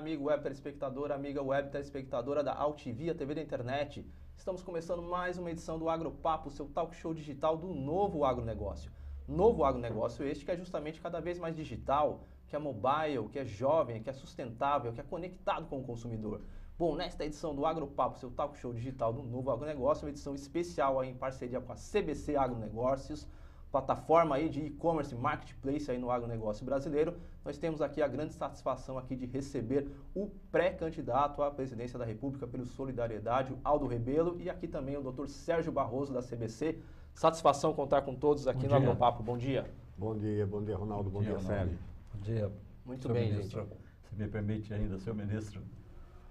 amigo web telespectador, amiga web telespectadora da Altivia TV da internet. Estamos começando mais uma edição do Agropapo, seu talk show digital do novo agronegócio. Novo agronegócio este que é justamente cada vez mais digital, que é mobile, que é jovem, que é sustentável, que é conectado com o consumidor. Bom, nesta edição do Agropapo, seu talk show digital do novo agronegócio, uma edição especial aí em parceria com a CBC Agronegócios, plataforma aí de e-commerce, marketplace aí no agronegócio brasileiro. Nós temos aqui a grande satisfação aqui de receber o pré-candidato à presidência da República pelo Solidariedade, o Aldo Rebelo, e aqui também o Dr. Sérgio Barroso da CBC. Satisfação contar com todos aqui no Agropapo. Bom dia. Bom dia, Ronaldo. Bom dia, Sérgio. Bom dia. Muito bem, gente. Se me permite ainda, seu ministro.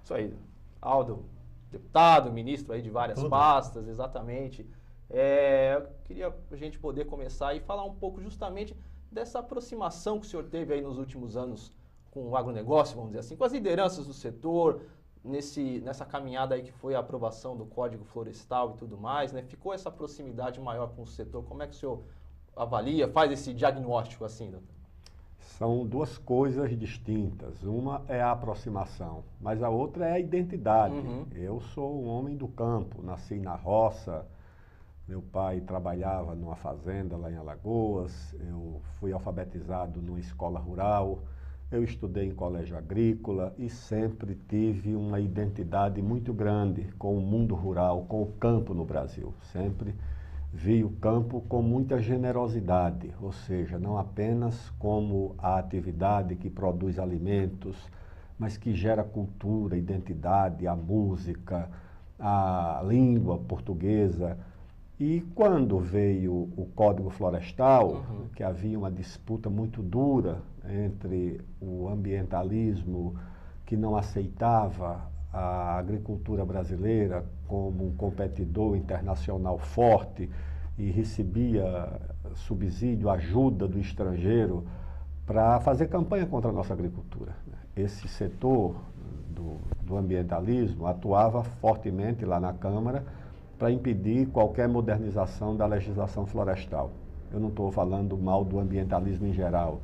Isso aí. Aldo, deputado, ministro aí de várias pastas, exatamente. Eu queria a gente poder começar e falar um pouco justamente dessa aproximação que o senhor teve aí nos últimos anos com o agronegócio, vamos dizer assim, com as lideranças do setor, nessa caminhada aí que foi a aprovação do Código Florestal e tudo mais, né? Ficou essa proximidade maior com o setor? Como é que o senhor avalia, faz esse diagnóstico assim, doutor? São duas coisas distintas. Uma é a aproximação, mas a outra é a identidade. Eu sou um homem do campo, nasci na roça. Meu pai trabalhava numa fazenda lá em Alagoas, eu fui alfabetizado numa escola rural, eu estudei em colégio agrícola e sempre tive uma identidade muito grande com o mundo rural, com o campo no Brasil. Sempre vi o campo com muita generosidade, ou seja, não apenas como a atividade que produz alimentos, mas que gera cultura, identidade, a música, a língua portuguesa. E quando veio o Código Florestal, que havia uma disputa muito dura entre o ambientalismo, que não aceitava a agricultura brasileira como um competidor internacional forte e recebia subsídio, ajuda do estrangeiro para fazer campanha contra a nossa agricultura. Esse setor do ambientalismo atuava fortemente lá na Câmara para impedir qualquer modernização da legislação florestal. Eu não estou falando mal do ambientalismo em geral.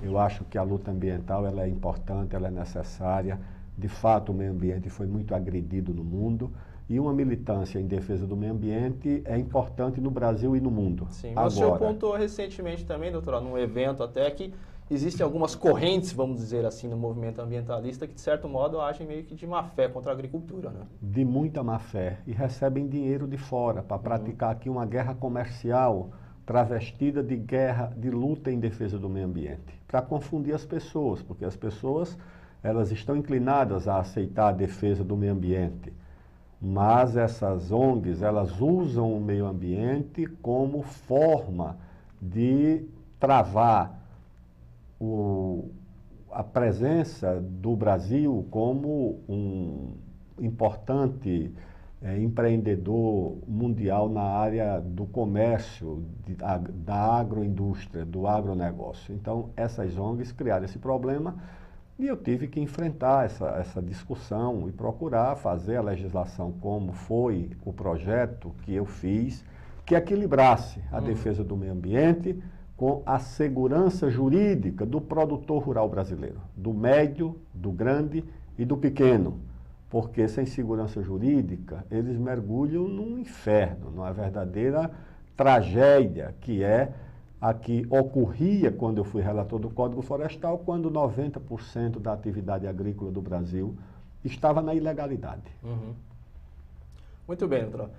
Eu acho que a luta ambiental ela é importante, ela é necessária. De fato, o meio ambiente foi muito agredido no mundo e uma militância em defesa do meio ambiente é importante no Brasil e no mundo. Sim, mas o senhor pontuou recentemente também, doutor, num evento até que existem algumas correntes, vamos dizer assim, no movimento ambientalista que, de certo modo, agem meio que de má fé contra a agricultura, né? De muita má fé. E recebem dinheiro de fora para praticar aqui uma guerra comercial travestida de guerra, de luta em defesa do meio ambiente. Para confundir as pessoas, porque as pessoas elas estão inclinadas a aceitar a defesa do meio ambiente. Mas essas ONGs, elas usam o meio ambiente como forma de travar a presença do Brasil como um importante empreendedor mundial na área do comércio, da agroindústria, do agronegócio. Então, essas ONGs criaram esse problema e eu tive que enfrentar essa discussão e procurar fazer a legislação como foi o projeto que eu fiz, que equilibrasse a defesa do meio ambiente com a segurança jurídica do produtor rural brasileiro, do médio, do grande e do pequeno, porque sem segurança jurídica eles mergulham num inferno, numa verdadeira tragédia que é a que ocorria quando eu fui relator do Código Florestal, quando 90% da atividade agrícola do Brasil estava na ilegalidade. Muito bem, doutor.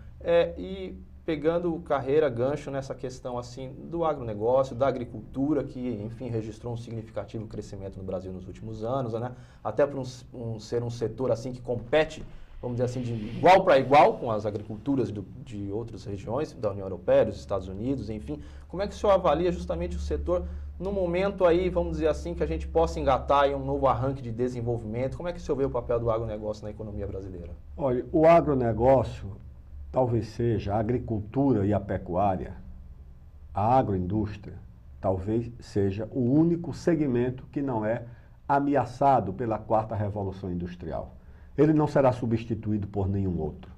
E pegando carreira, gancho nessa questão assim do agronegócio, da agricultura, que, enfim, registrou um significativo crescimento no Brasil nos últimos anos, né? Até por ser um setor assim que compete, vamos dizer assim, de igual para igual com as agriculturas de outras regiões da União Europeia, dos Estados Unidos, enfim. Como é que o senhor avalia justamente o setor no momento aí, vamos dizer assim, que a gente possa engatar aí um novo arranque de desenvolvimento? Como é que o senhor vê o papel do agronegócio na economia brasileira? Olha, o agronegócio talvez seja a agricultura e a pecuária, a agroindústria, talvez seja o único segmento que não é ameaçado pela quarta revolução industrial. Ele não será substituído por nenhum outro,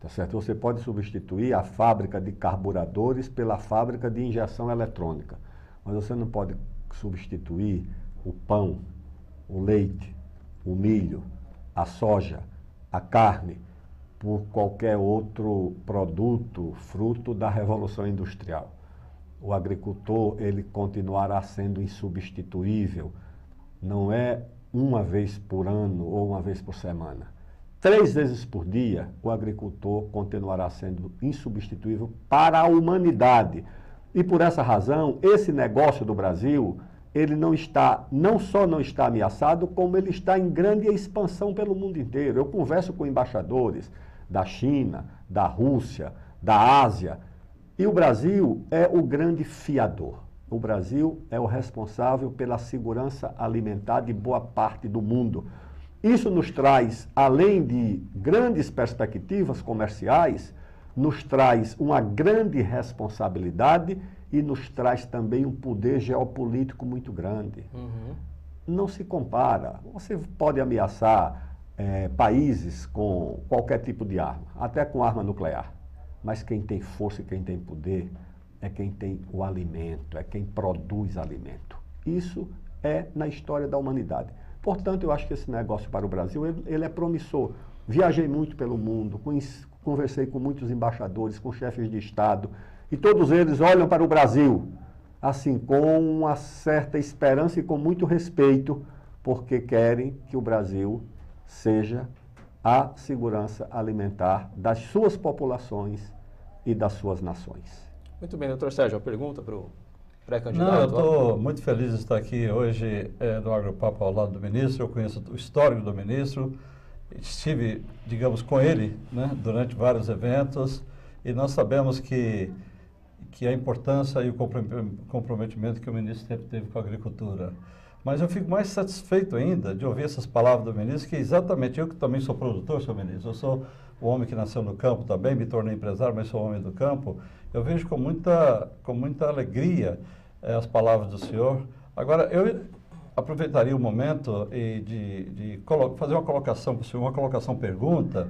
tá certo? Você pode substituir a fábrica de carburadores pela fábrica de injeção eletrônica, mas você não pode substituir o pão, o leite, o milho, a soja, a carne, por qualquer outro produto fruto da Revolução Industrial. O agricultor, ele continuará sendo insubstituível, não é uma vez por ano ou uma vez por semana. 3 vezes por dia, o agricultor continuará sendo insubstituível para a humanidade. E por essa razão, esse negócio do Brasil, ele não só não está ameaçado, como ele está em grande expansão pelo mundo inteiro. Eu converso com embaixadores da China, da Rússia, da Ásia, e o Brasil é o grande fiador. O Brasil é o responsável pela segurança alimentar de boa parte do mundo. Isso nos traz, além de grandes perspectivas comerciais, nos traz uma grande responsabilidade e nos traz também um poder geopolítico muito grande. Não se compara. Você pode ameaçar países com qualquer tipo de arma, até com arma nuclear. Mas quem tem força e quem tem poder é quem tem o alimento, é quem produz alimento. Isso é na história da humanidade. Portanto, eu acho que esse negócio para o Brasil, ele é promissor. Viajei muito pelo mundo, conversei com muitos embaixadores, com chefes de Estado, e todos eles olham para o Brasil, assim, com uma certa esperança e com muito respeito, porque querem que o Brasil seja a segurança alimentar das suas populações e das suas nações. Muito bem, doutor Sérgio, a pergunta para o pré-candidato? Não, eu estou muito feliz de estar aqui hoje no Agropapo ao lado do ministro. Eu conheço o histórico do ministro, estive, digamos, com ele, né, durante vários eventos, e nós sabemos que a importância e o comprometimento que o ministro sempre teve com a agricultura. Mas eu fico mais satisfeito ainda de ouvir essas palavras do ministro, que exatamente eu, que também sou produtor, senhor ministro, eu sou o homem que nasceu no campo também, me tornei empresário, mas sou homem do campo, eu vejo com muita alegria as palavras do senhor. Agora, eu aproveitaria o momento de fazer uma colocação para o senhor, uma colocação-pergunta,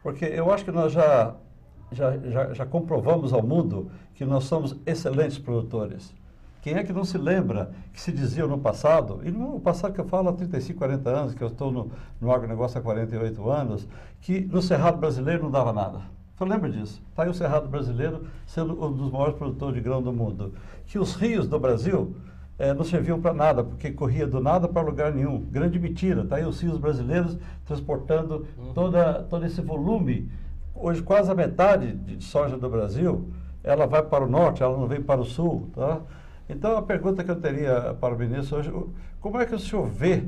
porque eu acho que nós já comprovamos ao mundo que nós somos excelentes produtores. Quem é que não se lembra que se dizia no passado, e no passado que eu falo há 35, 40 anos, que eu estou no agronegócio há 48 anos, que no Cerrado brasileiro não dava nada. Você lembra disso? Está aí o Cerrado brasileiro sendo um dos maiores produtores de grão do mundo. Que os rios do Brasil não serviam para nada, porque corria do nada para lugar nenhum. Grande mentira. Está aí os rios brasileiros transportando todo esse volume. Hoje quase a metade de soja do Brasil, ela vai para o norte, ela não vem para o sul, tá? Então, a pergunta que eu teria para o ministro hoje, como é que o senhor vê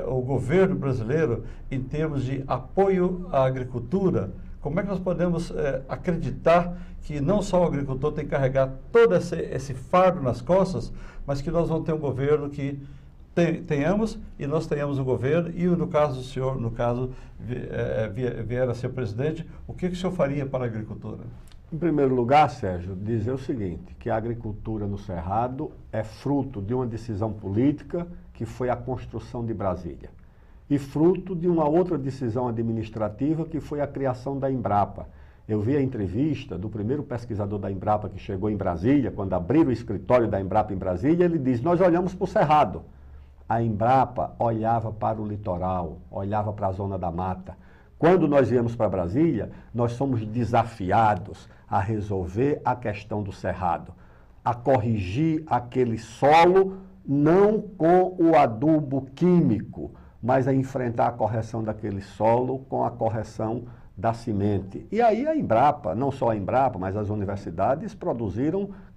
o governo brasileiro em termos de apoio à agricultura? Como é que nós podemos acreditar que não só o agricultor tem que carregar todo esse fardo nas costas, mas que nós vamos ter um governo que tenhamos e nós tenhamos um governo e, no caso do senhor, vier a ser presidente, o que o senhor faria para a agricultura? Em primeiro lugar, Sérgio, dizer o seguinte, que a agricultura no Cerrado é fruto de uma decisão política que foi a construção de Brasília e fruto de uma outra decisão administrativa que foi a criação da Embrapa. Eu vi a entrevista do primeiro pesquisador da Embrapa que chegou em Brasília, quando abriram o escritório da Embrapa em Brasília, ele diz, nós olhamos para o Cerrado. A Embrapa olhava para o litoral, olhava para a zona da mata. Quando nós viemos para Brasília, nós somos desafiados a resolver a questão do Cerrado, a corrigir aquele solo, não com o adubo químico, mas a enfrentar a correção daquele solo com a correção da semente. E aí a Embrapa, não só a Embrapa, mas as universidades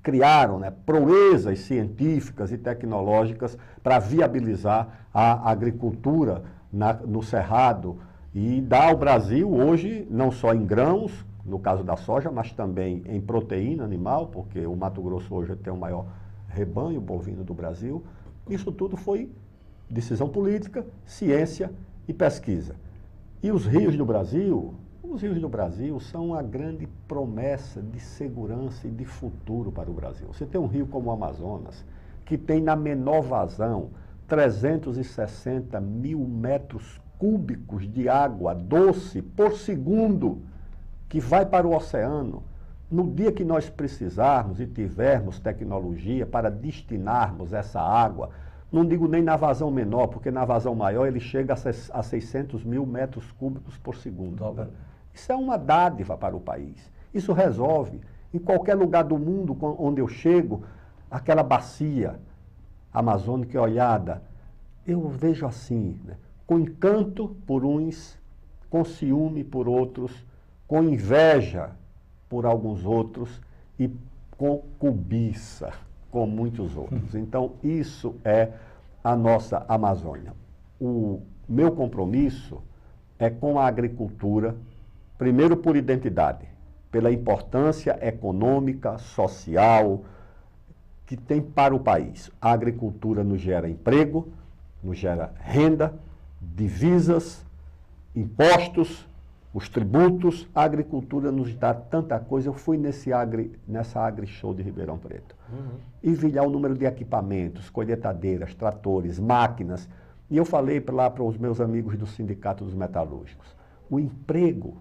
criaram proezas científicas e tecnológicas para viabilizar a agricultura no Cerrado e dar ao Brasil hoje, não só em grãos, no caso da soja, mas também em proteína animal, porque o Mato Grosso hoje tem o maior rebanho bovino do Brasil. Isso tudo foi decisão política, ciência e pesquisa. E os rios do Brasil são a grande promessa de segurança e de futuro para o Brasil. Você tem um rio como o Amazonas, que tem na menor vazão 360 mil metros cúbicos de água doce por segundo, que vai para o oceano. No dia que nós precisarmos e tivermos tecnologia para destinarmos essa água Não digo nem na vazão menor, porque na vazão maior ele chega a 600 mil metros cúbicos por segundo. Né? Isso é uma dádiva para o país. Isso resolve. Em qualquer lugar do mundo onde eu chego, aquela bacia amazônica olhada, eu vejo assim, né? Com encanto por uns, com ciúme por outros, com inveja por alguns outros e com cobiça com muitos outros. Então, isso é a nossa Amazônia. O meu compromisso é com a agricultura, primeiro por identidade, pela importância econômica, social, que tem para o país. A agricultura nos gera emprego, nos gera renda, divisas, impostos, os tributos. A agricultura nos dá tanta coisa. Eu fui nessa AgriShow de Ribeirão Preto. E vi lá o número de equipamentos, colheitadeiras, tratores, máquinas. E eu falei lá para os meus amigos do Sindicato dos Metalúrgicos. O emprego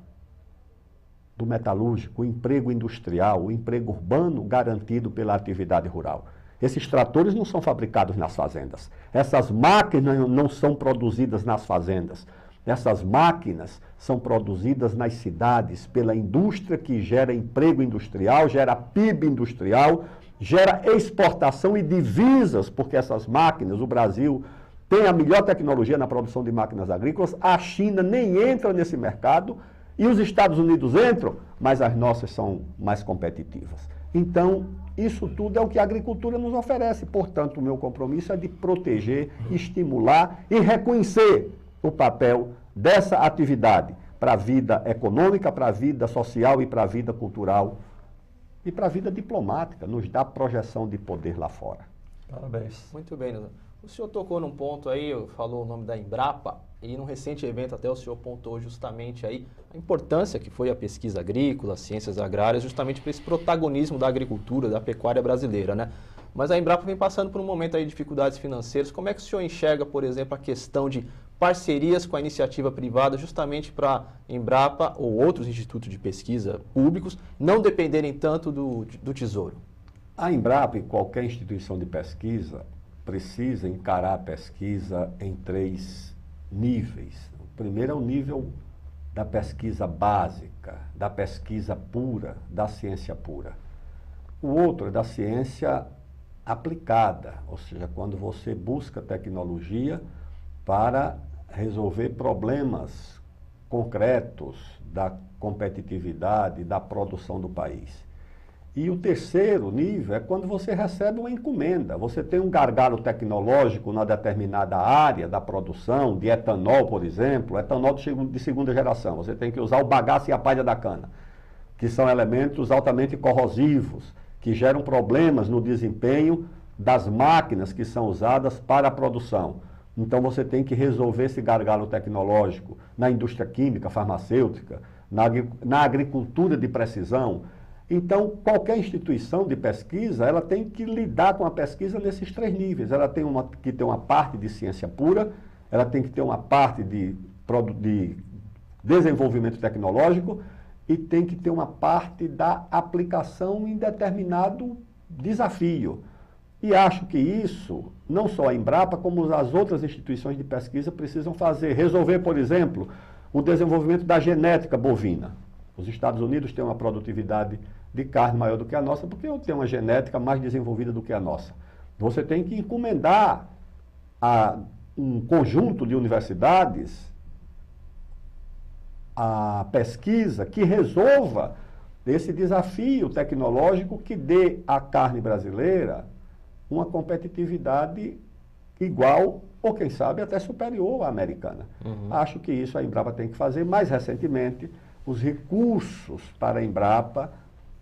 do metalúrgico, o emprego industrial, o emprego urbano garantido pela atividade rural. Esses tratores não são fabricados nas fazendas. Essas máquinas não são produzidas nas fazendas. Essas máquinas são produzidas nas cidades pela indústria que gera emprego industrial, gera PIB industrial, gera exportação e divisas, porque essas máquinas, o Brasil tem a melhor tecnologia na produção de máquinas agrícolas, a China nem entra nesse mercado e os Estados Unidos entram, mas as nossas são mais competitivas. Então, isso tudo é o que a agricultura nos oferece. Portanto, o meu compromisso é de proteger, estimular e reconhecer o papel dessa atividade para a vida econômica, para a vida social e para a vida cultural e para a vida diplomática, nos dá projeção de poder lá fora. Parabéns. Muito bem, Nilson. O senhor tocou num ponto aí, falou o nome da Embrapa, e num recente evento até o senhor pontuou justamente aí a importância que foi a pesquisa agrícola, as ciências agrárias, justamente para esse protagonismo da agricultura, da pecuária brasileira, né? Mas a Embrapa vem passando por um momento aí de dificuldades financeiras. Como é que o senhor enxerga, por exemplo, a questão de parcerias com a iniciativa privada, justamente para a Embrapa ou outros institutos de pesquisa públicos não dependerem tanto do Tesouro? A Embrapa e qualquer instituição de pesquisa precisa encarar a pesquisa em 3 níveis. O primeiro é o nível da pesquisa básica, da pesquisa pura, da ciência pura. O outro é da ciência aplicada, ou seja, quando você busca tecnologia para resolver problemas concretos da competitividade, da produção do país. E o terceiro nível é quando você recebe uma encomenda. Você tem um gargalo tecnológico na determinada área da produção, de etanol, por exemplo, etanol de segunda geração. Você tem que usar o bagaço e a palha da cana, que são elementos altamente corrosivos, que geram problemas no desempenho das máquinas que são usadas para a produção. Então você tem que resolver esse gargalo tecnológico na indústria química, farmacêutica, na agricultura de precisão. Então, qualquer instituição de pesquisa, ela tem que lidar com a pesquisa nesses 3 níveis. Ela tem que ter uma parte de ciência pura, ela tem que ter uma parte de desenvolvimento tecnológico e tem que ter uma parte da aplicação em determinado desafio. E acho que isso, não só a Embrapa, como as outras instituições de pesquisa precisam fazer. Resolver, por exemplo, o desenvolvimento da genética bovina. Os Estados Unidos têm uma produtividade de carne maior do que a nossa, porque eu tenho uma genética mais desenvolvida do que a nossa. Você tem que encomendar a um conjunto de universidades a pesquisa que resolva esse desafio tecnológico que dê à carne brasileira uma competitividade igual ou, quem sabe, até superior à americana. Acho que isso a Embrapa tem que fazer. Mais recentemente, os recursos para a Embrapa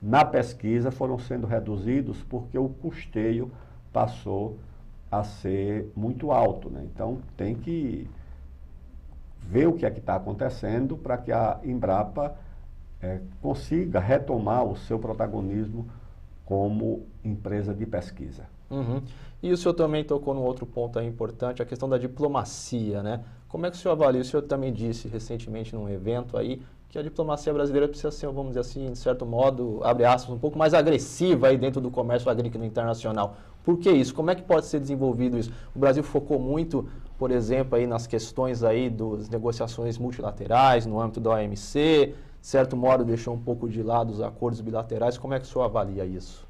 na pesquisa foram sendo reduzidos porque o custeio passou a ser muito alto, né? Então, tem que ver o que é que está acontecendo para que a Embrapa consiga retomar o seu protagonismo como empresa de pesquisa. E o senhor também tocou num outro ponto aí importante, a questão da diplomacia, né? Como é que o senhor avalia? O senhor também disse recentemente num evento aí que a diplomacia brasileira precisa ser, vamos dizer assim, de certo modo, abre aspas, um pouco mais agressiva aí dentro do comércio agrícola internacional. Por que isso? Como é que pode ser desenvolvido isso? O Brasil focou muito, por exemplo, aí nas questões aí das negociações multilaterais, no âmbito da OMC, de certo modo deixou um pouco de lado os acordos bilaterais. Como é que o senhor avalia isso?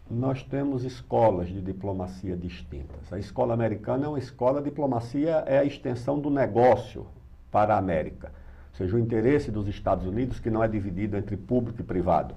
Nós temos escolas de diplomacia distintas. A escola americana é uma escola, a diplomacia é a extensão do negócio para a América. Ou seja, o interesse dos Estados Unidos, que não é dividido entre público e privado.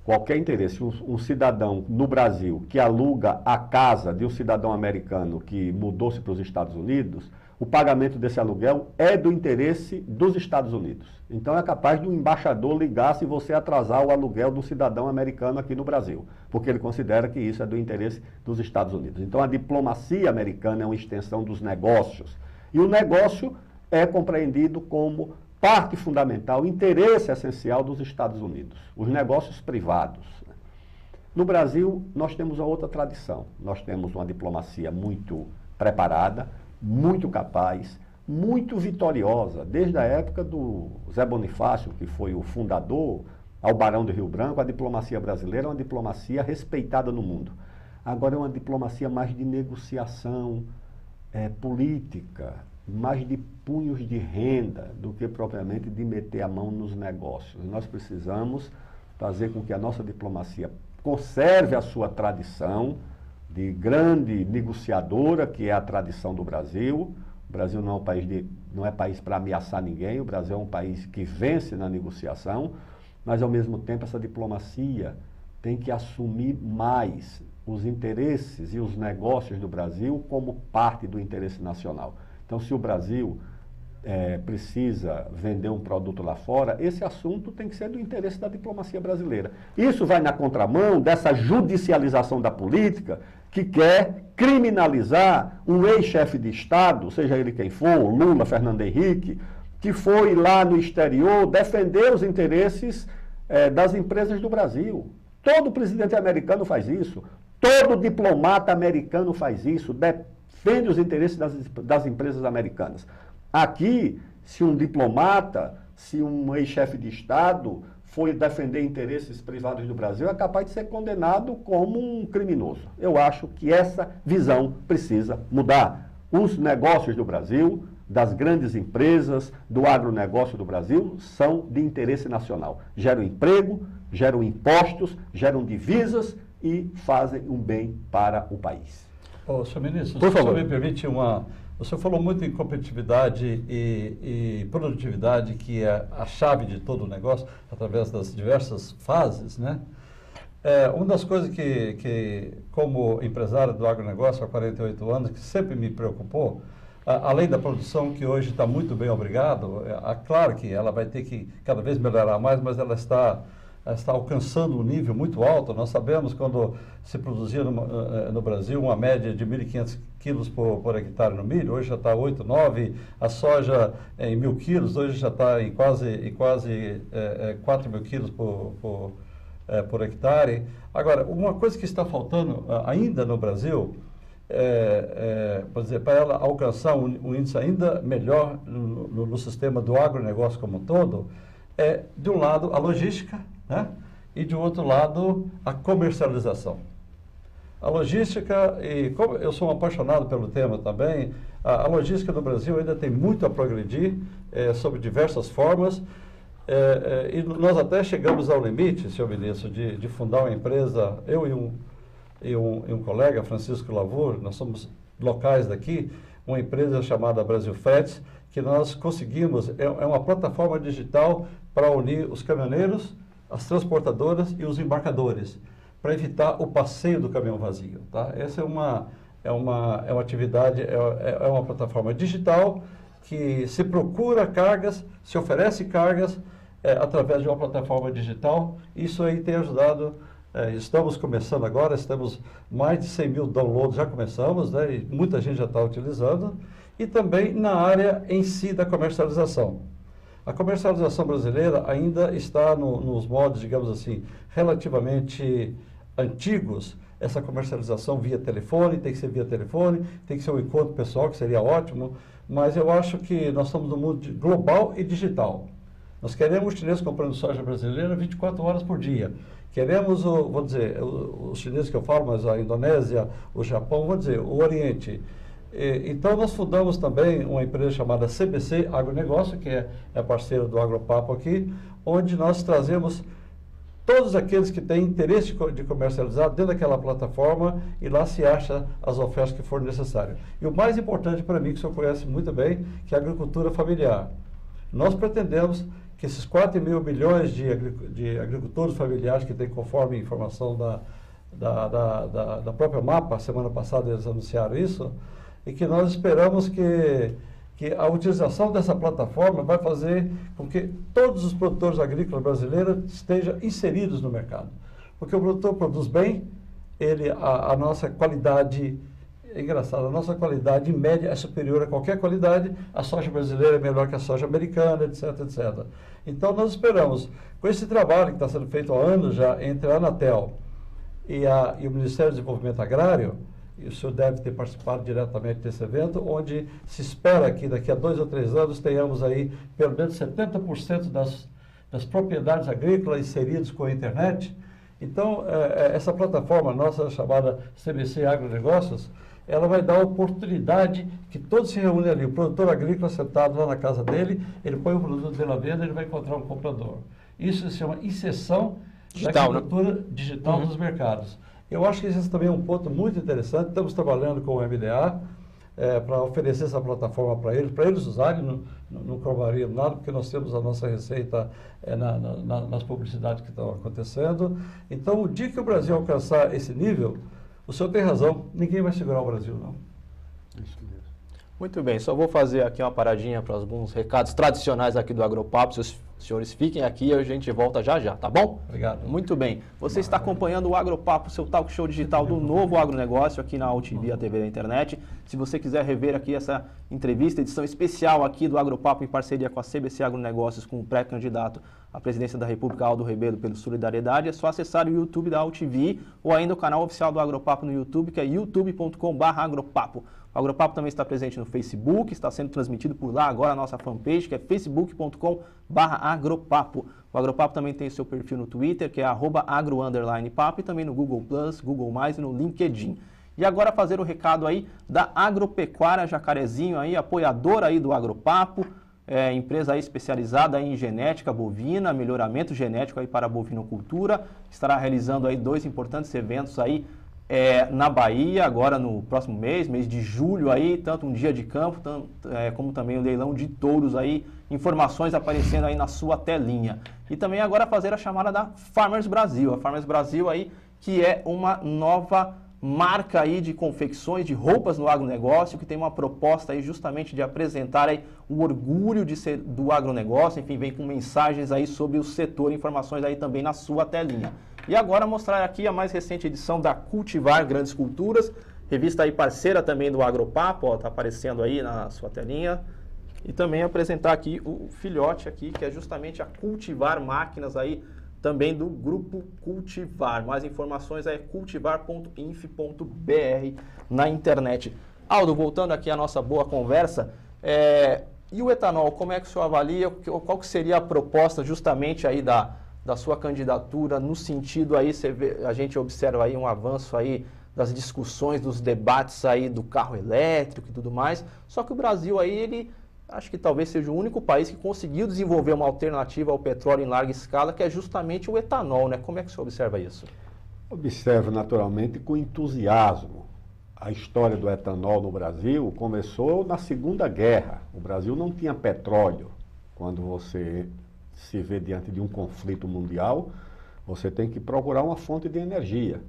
Qualquer interesse, um cidadão no Brasil que aluga a casa de um cidadão americano que mudou-se para os Estados Unidos, o pagamento desse aluguel é do interesse dos Estados Unidos. Então é capaz do embaixador ligar se você atrasar o aluguel do cidadão americano aqui no Brasil, porque ele considera que isso é do interesse dos Estados Unidos. Então a diplomacia americana é uma extensão dos negócios. E o negócio é compreendido como parte fundamental, interesse essencial dos Estados Unidos, os negócios privados. No Brasil, nós temos uma outra tradição. Nós temos uma diplomacia muito preparada, muito capaz, muito vitoriosa, desde a época do Zé Bonifácio, que foi o fundador, ao Barão do Rio Branco. A diplomacia brasileira é uma diplomacia respeitada no mundo. Agora é uma diplomacia mais de negociação política, mais de punhos de renda do que propriamente de meter a mão nos negócios. Nós precisamos fazer com que a nossa diplomacia conserve a sua tradição de grande negociadora, que é a tradição do Brasil. O Brasil não é país para ameaçar ninguém, o Brasil é um país que vence na negociação, mas ao mesmo tempo essa diplomacia tem que assumir mais os interesses e os negócios do Brasil como parte do interesse nacional. Então, se o Brasil precisa vender um produto lá fora, esse assunto tem que ser do interesse da diplomacia brasileira. Isso vai na contramão dessa judicialização da política que quer criminalizar um ex-chefe de Estado, seja ele quem for, Lula, Fernando Henrique, que foi lá no exterior defender os interesses das empresas do Brasil. Todo presidente americano faz isso, todo diplomata americano faz isso, defende os interesses das empresas americanas. Aqui, se um diplomata, se um ex-chefe de Estado for defender interesses privados do Brasil, é capaz de ser condenado como um criminoso. Eu acho que essa visão precisa mudar. Os negócios do Brasil, das grandes empresas, do agronegócio do Brasil, são de interesse nacional. Geram emprego, geram impostos, geram divisas e fazem um bem para o país. Senhor ministro, por favor, me permite o senhor falou muito em competitividade e produtividade, que é a chave de todo o negócio, através das diversas fases, né? Uma das coisas que, como empresário do agronegócio há 48 anos, que sempre me preocupou, além da produção, que hoje está muito bem, obrigado, claro que ela vai ter que cada vez melhorar mais, mas ela está alcançando um nível muito alto. Nós sabemos quando se produzia no Brasil uma média de 1.500 quilos por hectare no milho, hoje já está 8, 9, a soja em 1.000 quilos, hoje já está em quase 4.000 quilos por hectare. Agora, uma coisa que está faltando ainda no Brasil, por dizer, para ela alcançar um índice ainda melhor no sistema do agronegócio como um todo, de um lado a logística, né? E de outro lado a comercialização. A logística, e como eu sou um apaixonado pelo tema também, a logística do Brasil ainda tem muito a progredir sob diversas formas, e nós até chegamos ao limite, senhor ministro, de fundar uma empresa, eu e um colega, Francisco Lavur, nós somos locais daqui, uma empresa chamada Brasil Fretes, que nós conseguimos, é uma plataforma digital para unir os caminhoneiros, as transportadoras e os embarcadores, para evitar o passeio do caminhão vazio, tá? Essa é uma atividade, é uma plataforma digital que se procura cargas, se oferece cargas através de uma plataforma digital. Isso aí tem ajudado, estamos começando agora, temos mais de 100 mil downloads, já começamos, né? E muita gente já está utilizando, e também na área em si da comercialização. A comercialização brasileira ainda está nos modos, digamos assim, relativamente antigos. Essa comercialização via telefone, tem que ser via telefone, tem que ser um encontro pessoal, que seria ótimo, mas eu acho que nós estamos no mundo global e digital. Nós queremos os chineses comprando soja brasileira 24 horas por dia. Queremos, vou dizer, os chineses que eu falo, mas a Indonésia, o Japão, vou dizer, o Oriente. Então, nós fundamos também uma empresa chamada CBC Agronegócio, que é parceira do Agropapo aqui, onde nós trazemos todos aqueles que têm interesse de comercializar dentro daquela plataforma e lá se acha as ofertas que forem necessárias. E o mais importante para mim, que o senhor conhece muito bem, que é a agricultura familiar. Nós pretendemos que esses 4,5 milhões de agricultores familiares que tem, conforme a informação da própria MAPA, semana passada eles anunciaram isso, e que nós esperamos que a utilização dessa plataforma vai fazer com que todos os produtores agrícolas brasileiros estejam inseridos no mercado. Porque o produtor produz bem, a nossa qualidade, é engraçado, a nossa qualidade em média é superior a qualquer qualidade, a soja brasileira é melhor que a soja americana, etc, etc. Então nós esperamos, com esse trabalho que está sendo feito há anos já entre a Anatel e o Ministério do Desenvolvimento Agrário, e o senhor deve ter participado diretamente desse evento, onde se espera que daqui a 2 ou 3 anos tenhamos aí pelo menos 70% das propriedades agrícolas inseridas com a internet. Então, essa plataforma nossa, chamada CBC Agronegócios, ela vai dar a oportunidade que todos se reúnem ali. O produtor agrícola sentado lá na casa dele, ele põe o produto dele à venda, ele vai encontrar um comprador. Isso se chama inserção da agricultura digital nos mercados. Eu acho que esse também é um ponto muito interessante. Estamos trabalhando com o MDA para oferecer essa plataforma para eles usarem, não cobraria nada, porque nós temos a nossa receita nas publicidades que estão acontecendo. Então, o dia que o Brasil alcançar esse nível, o senhor tem razão, ninguém vai segurar o Brasil, não. Isso mesmo. Muito bem, só vou fazer aqui uma paradinha para alguns recados tradicionais aqui do Agropapo. Se os senhores fiquem aqui e a gente volta já já, tá bom? Obrigado. Muito bem. Você está acompanhando o Agropapo, seu talk show digital do novo agronegócio aqui na UTV, a TV da internet. Se você quiser rever aqui essa entrevista, edição especial aqui do Agropapo em parceria com a CBC Agronegócios, com o pré-candidato à presidência da República, Aldo Rebelo, pelo Solidariedade, é só acessar o YouTube da UTV ou ainda o canal oficial do Agropapo no YouTube, que é youtube.com/agropapo. O Agropapo também está presente no Facebook, está sendo transmitido por lá agora a nossa fanpage, que é facebook.com/agropapo. O Agropapo também tem seu perfil no Twitter, que é @agro_papo, e também no Google+, Google+, e no LinkedIn. E agora fazer o recado aí da Agropecuária Jacarezinho, aí, apoiadora aí do Agropapo, empresa aí especializada aí em genética bovina, melhoramento genético aí para a bovinocultura, estará realizando aí 2 importantes eventos aí na Bahia, agora no próximo mês de julho aí, tanto um dia de campo, como também o leilão de touros aí, informações aparecendo aí na sua telinha. E também agora fazer a chamada da Farmers Brasil, a Farmers Brasil aí, que é uma nova marca aí de confecções de roupas no agronegócio, que tem uma proposta aí justamente de apresentar aí o orgulho de ser do agronegócio, enfim, vem com mensagens aí sobre o setor, informações aí também na sua telinha. E agora mostrar aqui a mais recente edição da Cultivar Grandes Culturas, revista aí parceira também do Agropapo, está aparecendo aí na sua telinha. E também apresentar aqui o filhote aqui, que é justamente a Cultivar Máquinas aí, também do Grupo Cultivar. Mais informações é cultivar.inf.br na internet. Aldo, voltando aqui à nossa boa conversa, e o etanol, como é que o senhor avalia? Qual que seria a proposta justamente aí da sua candidatura, no sentido aí, a gente observa aí um avanço aí das discussões, dos debates aí do carro elétrico e tudo mais, só que o Brasil aí, ele acho que talvez seja o único país que conseguiu desenvolver uma alternativa ao petróleo em larga escala, que é justamente o etanol, né? Como é que você observa isso? Observo naturalmente com entusiasmo. A história do etanol no Brasil começou na Segunda Guerra. O Brasil não tinha petróleo. Quando você se vê diante de um conflito mundial, você tem que procurar uma fonte de energia.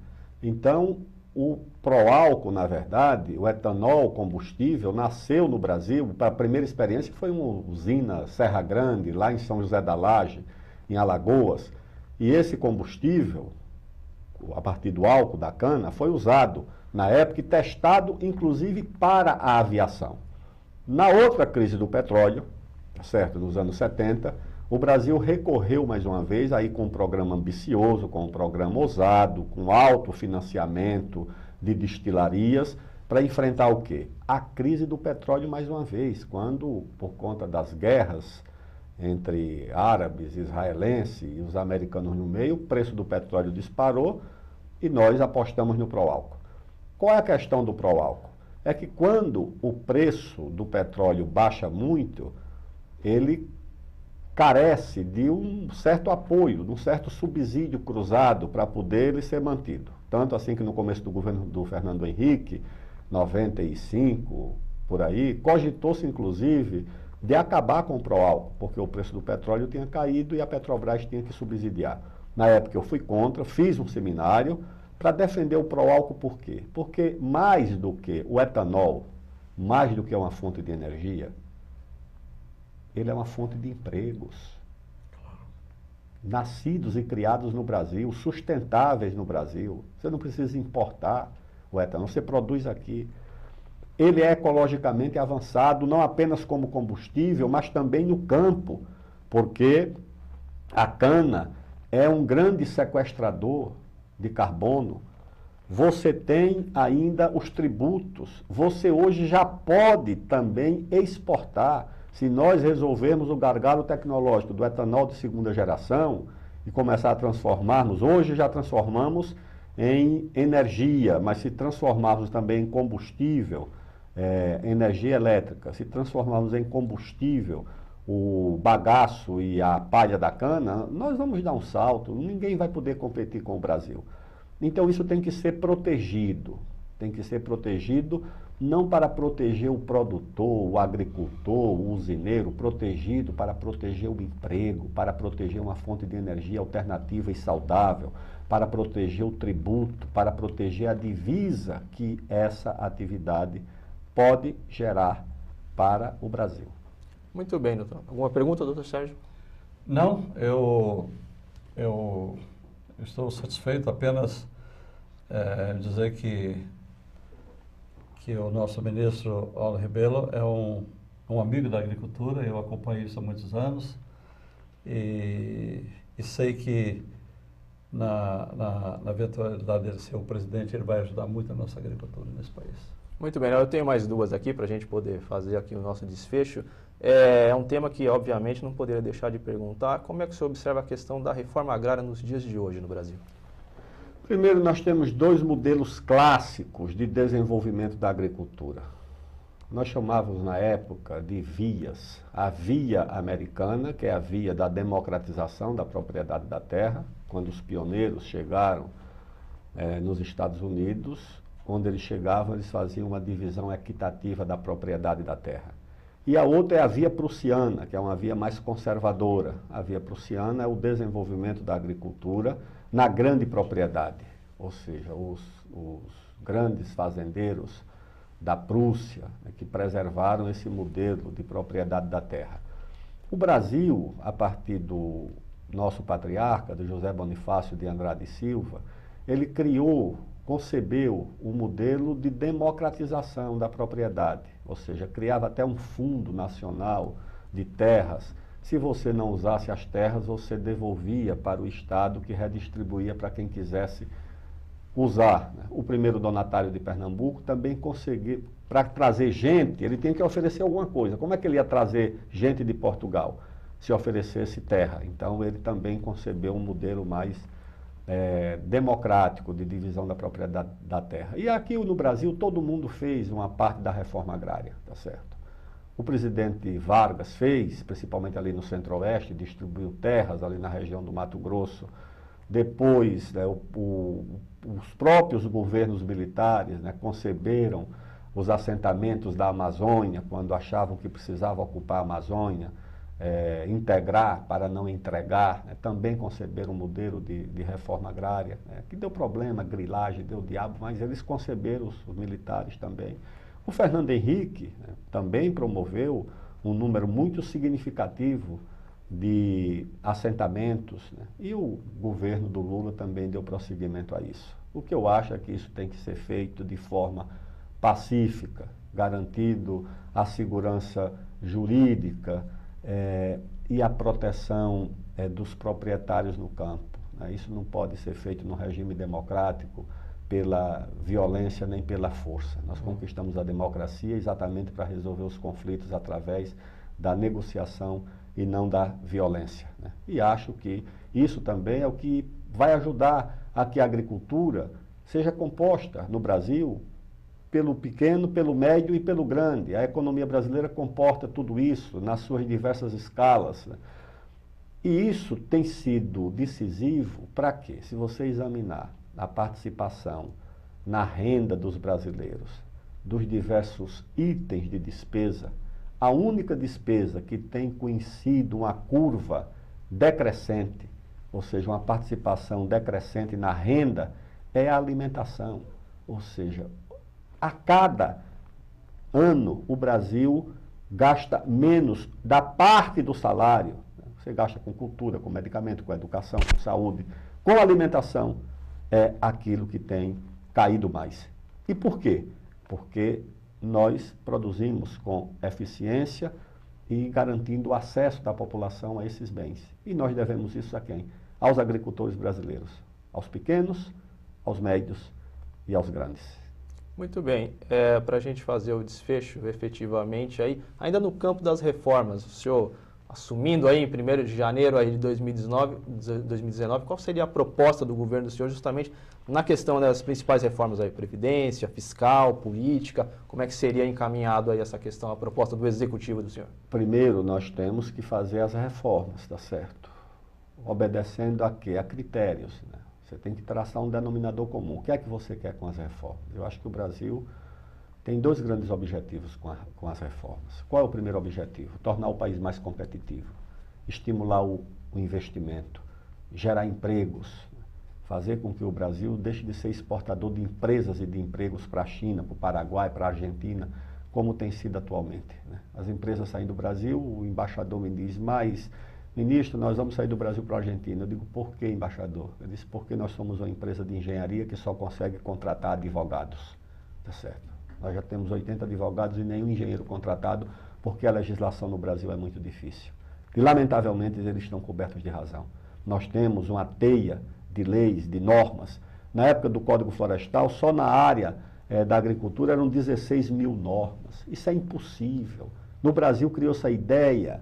Então, o pró-álcool, na verdade, o etanol combustível, nasceu no Brasil. A primeira experiência foi uma usina Serra Grande, lá em São José da Laje, em Alagoas. E esse combustível, a partir do álcool da cana, foi usado na época e testado, inclusive, para a aviação. Na outra crise do petróleo, certo, nos anos 70, o Brasil recorreu mais uma vez aí com um programa ambicioso, com um programa ousado, com alto financiamento de destilarias, para enfrentar o quê? A crise do petróleo mais uma vez, quando, por conta das guerras entre árabes, israelenses e os americanos no meio, o preço do petróleo disparou e nós apostamos no pró-álcool. Qual é a questão do pró-álcool? É que quando o preço do petróleo baixa muito, ele carece de um certo apoio, de um certo subsídio cruzado para poder ele ser mantido. Tanto assim que no começo do governo do Fernando Henrique, 95, por aí, cogitou-se inclusive de acabar com o pró-álcool, porque o preço do petróleo tinha caído e a Petrobras tinha que subsidiar. Na época eu fui contra, fiz um seminário para defender o pró-álcool. Por quê? Porque mais do que o etanol, mais do que uma fonte de energia, ele é uma fonte de empregos. Nascidos e criados no Brasil, sustentáveis no Brasil. Você não precisa importar o etanol, você produz aqui. Ele é ecologicamente avançado, não apenas como combustível, mas também no campo, porque a cana é um grande sequestrador de carbono. Você tem ainda os tributos. Você hoje já pode também exportar. Se nós resolvermos o gargalo tecnológico do etanol de segunda geração e começar a transformarmos, hoje já transformamos em energia, mas se transformarmos também em combustível, energia elétrica, se transformarmos em combustível o bagaço e a palha da cana, nós vamos dar um salto, ninguém vai poder competir com o Brasil. Então isso tem que ser protegido não para proteger o produtor, o agricultor, o usineiro, protegido para proteger o emprego, para proteger uma fonte de energia alternativa e saudável, para proteger o tributo, para proteger a divisa que essa atividade pode gerar para o Brasil. Muito bem, doutor. Alguma pergunta, doutor Sérgio? Não, eu estou satisfeito, apenas dizer que o nosso ministro Paulo Rebelo é um amigo da agricultura, eu acompanho isso há muitos anos e sei que na eventualidade dele ser o presidente, ele vai ajudar muito a nossa agricultura nesse país. Muito bem, eu tenho mais duas aqui para a gente poder fazer aqui o nosso desfecho. É um tema que, obviamente, não poderia deixar de perguntar. Como é que você observa a questão da reforma agrária nos dias de hoje no Brasil? Primeiro, nós temos dois modelos clássicos de desenvolvimento da agricultura. Nós chamávamos na época de vias. A via americana, que é a via da democratização da propriedade da terra, quando os pioneiros chegaram nos Estados Unidos, onde eles chegavam, eles faziam uma divisão equitativa da propriedade da terra. E a outra é a via prussiana, que é uma via mais conservadora. A via prussiana é o desenvolvimento da agricultura na grande propriedade, ou seja, os grandes fazendeiros da Prússia, que preservaram esse modelo de propriedade da terra. O Brasil, a partir do nosso patriarca, do José Bonifácio de Andrade e Silva, ele concebeu um modelo de democratização da propriedade, ou seja, criava até um fundo nacional de terras. Se você não usasse as terras, você devolvia para o Estado, que redistribuía para quem quisesse usar. O primeiro donatário de Pernambuco também conseguiu, para trazer gente, ele tinha que oferecer alguma coisa. Como é que ele ia trazer gente de Portugal? Se oferecesse terra. Então, ele também concebeu um modelo mais democrático de divisão da propriedade da terra. E aqui no Brasil, todo mundo fez uma parte da reforma agrária, tá certo? O presidente Vargas fez, principalmente ali no Centro-Oeste, distribuiu terras ali na região do Mato Grosso. Depois, os próprios governos militares conceberam os assentamentos da Amazônia, quando achavam que precisava ocupar a Amazônia, integrar para não entregar, também conceberam um modelo de reforma agrária, que deu problema, grilagem, deu diabo, mas eles conceberam, os militares também. O Fernando Henrique também promoveu um número muito significativo de assentamentos, e o governo do Lula também deu prosseguimento a isso. O que eu acho é que isso tem que ser feito de forma pacífica, garantindo a segurança jurídica e a proteção dos proprietários no campo. Isso não pode ser feito no regime democrático pela violência nem pela força. Nós conquistamos a democracia exatamente para resolver os conflitos através da negociação e não da violência, né? E acho que isso também é o que vai ajudar a que a agricultura seja composta no Brasil pelo pequeno, pelo médio e pelo grande. A economia brasileira comporta tudo isso nas suas diversas escalas, né? E isso tem sido decisivo para quê? Se você examinar a participação na renda dos brasileiros, dos diversos itens de despesa, a única despesa que tem conhecido uma curva decrescente, ou seja, uma participação decrescente na renda, é a alimentação. Ou seja, a cada ano o Brasil gasta menos da parte do salário. Você gasta com cultura, com medicamento, com educação, com saúde, com alimentação, é aquilo que tem caído mais. E por quê? Porque nós produzimos com eficiência e garantindo o acesso da população a esses bens. E nós devemos isso a quem? Aos agricultores brasileiros, aos pequenos, aos médios e aos grandes. Muito bem, para a gente fazer o desfecho efetivamente aí, ainda no campo das reformas, o senhor assumindo aí em 1º de janeiro aí de 2019, qual seria a proposta do governo do senhor justamente na questão das principais reformas aí, previdência, fiscal, política, como é que seria encaminhado aí essa questão, a proposta do executivo do senhor? Primeiro, nós temos que fazer as reformas, tá certo? Obedecendo a quê? A critérios, né? Você tem que traçar um denominador comum. O que é que você quer com as reformas? Eu acho que o Brasil tem 2 grandes objetivos com as reformas. Qual é o primeiro objetivo? Tornar o país mais competitivo, estimular o investimento, gerar empregos, fazer com que o Brasil deixe de ser exportador de empresas e de empregos para a China, para o Paraguai, para a Argentina, como tem sido atualmente, né? As empresas saem do Brasil, o embaixador me diz, mas, ministro, nós vamos sair do Brasil para a Argentina. Eu digo, por que, embaixador? Eu disse, porque nós somos uma empresa de engenharia que só consegue contratar advogados, tá certo? Nós já temos 80 advogados e nenhum engenheiro contratado, porque a legislação no Brasil é muito difícil. E, lamentavelmente, eles estão cobertos de razão. Nós temos uma teia de leis, de normas. Na época do Código Florestal, só na área da agricultura eram 16 mil normas. Isso é impossível. No Brasil criou-se a ideia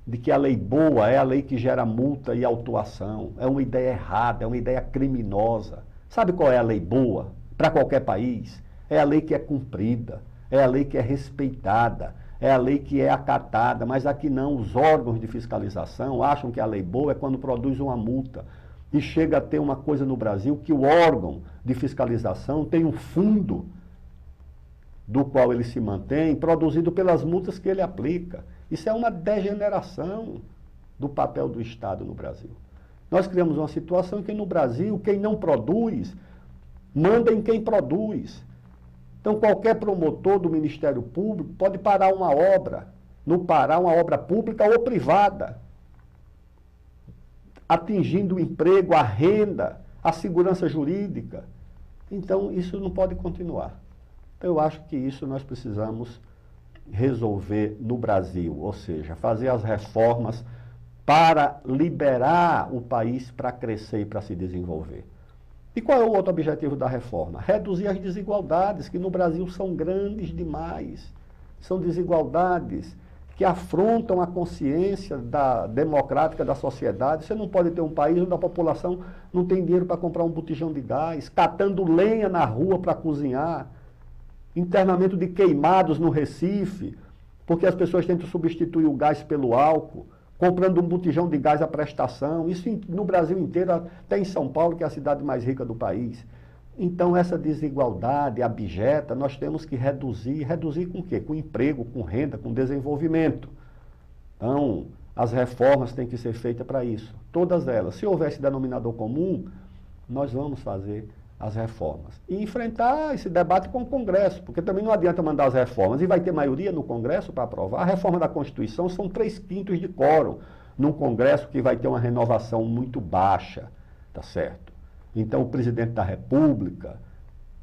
de que a lei boa é a lei que gera multa e autuação. É uma ideia errada, é uma ideia criminosa. Sabe qual é a lei boa para qualquer país? É a lei que é cumprida, é a lei que é respeitada, é a lei que é acatada, mas aqui não, os órgãos de fiscalização acham que a lei boa é quando produz uma multa. E chega a ter uma coisa no Brasil que o órgão de fiscalização tem um fundo do qual ele se mantém, produzido pelas multas que ele aplica. Isso é uma degeneração do papel do Estado no Brasil. Nós criamos uma situação em que no Brasil, quem não produz, manda em quem produz. Então, qualquer promotor do Ministério Público pode parar uma obra, não parar uma obra pública ou privada, atingindo o emprego, a renda, a segurança jurídica. Então, isso não pode continuar. Então, eu acho que isso nós precisamos resolver no Brasil, ou seja, fazer as reformas para liberar o país para crescer e para se desenvolver. E qual é o outro objetivo da reforma? Reduzir as desigualdades, que no Brasil são grandes demais. São desigualdades que afrontam a consciência democrática da sociedade. Você não pode ter um país onde a população não tem dinheiro para comprar um botijão de gás, catando lenha na rua para cozinhar, internamento de queimados no Recife, porque as pessoas tentam substituir o gás pelo álcool, comprando um botijão de gás à prestação, isso no Brasil inteiro, até em São Paulo, que é a cidade mais rica do país. Então, essa desigualdade abjeta, nós temos que reduzir. Reduzir com o quê? Com emprego, com renda, com desenvolvimento. Então, as reformas têm que ser feitas para isso. Todas elas. Se houvesse denominador comum, nós vamos fazer as reformas. E enfrentar esse debate com o Congresso, porque também não adianta mandar as reformas. E vai ter maioria no Congresso para aprovar. A reforma da Constituição são 3/5 de quórum num Congresso que vai ter uma renovação muito baixa, tá certo? Então, o presidente da República,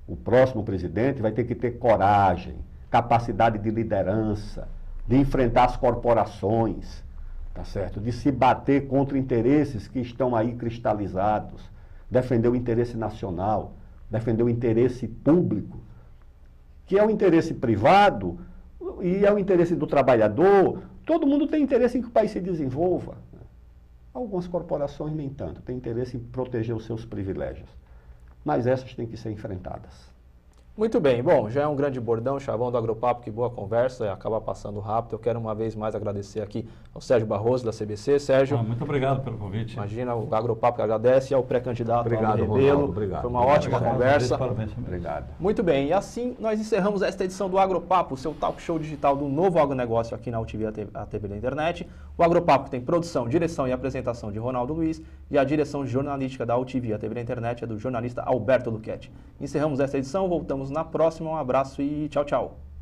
o próximo presidente, vai ter que ter coragem, capacidade de liderança, de enfrentar as corporações, tá certo? De se bater contra interesses que estão aí cristalizados, defender o interesse nacional, defender o interesse público, que é o interesse privado e é o interesse do trabalhador, todo mundo tem interesse em que o país se desenvolva. Algumas corporações nem tanto, têm interesse em proteger os seus privilégios. Mas essas têm que ser enfrentadas. Muito bem, bom, já é um grande bordão, chavão do Agropapo, que boa conversa, acaba passando rápido. Eu quero uma vez mais agradecer aqui ao Sérgio Barroso, da CBC. Sérgio, muito obrigado pelo convite. Imagina, o Agropapo que agradece, e ao pré-candidato Obrigado, Aldo Rebelo. Ronaldo, obrigado. Foi uma ótima conversa. Parabéns. Obrigado. Muito bem, e assim nós encerramos esta edição do Agropapo, seu talk show digital do novo agronegócio aqui na UTV, a TV da internet. O Agropapo tem produção, direção e apresentação de Ronaldo Luiz, e a direção jornalística da UTV, a TV da internet, é do jornalista Alberto Luchetti. Encerramos esta edição, voltamos na próxima, um abraço e tchau, tchau.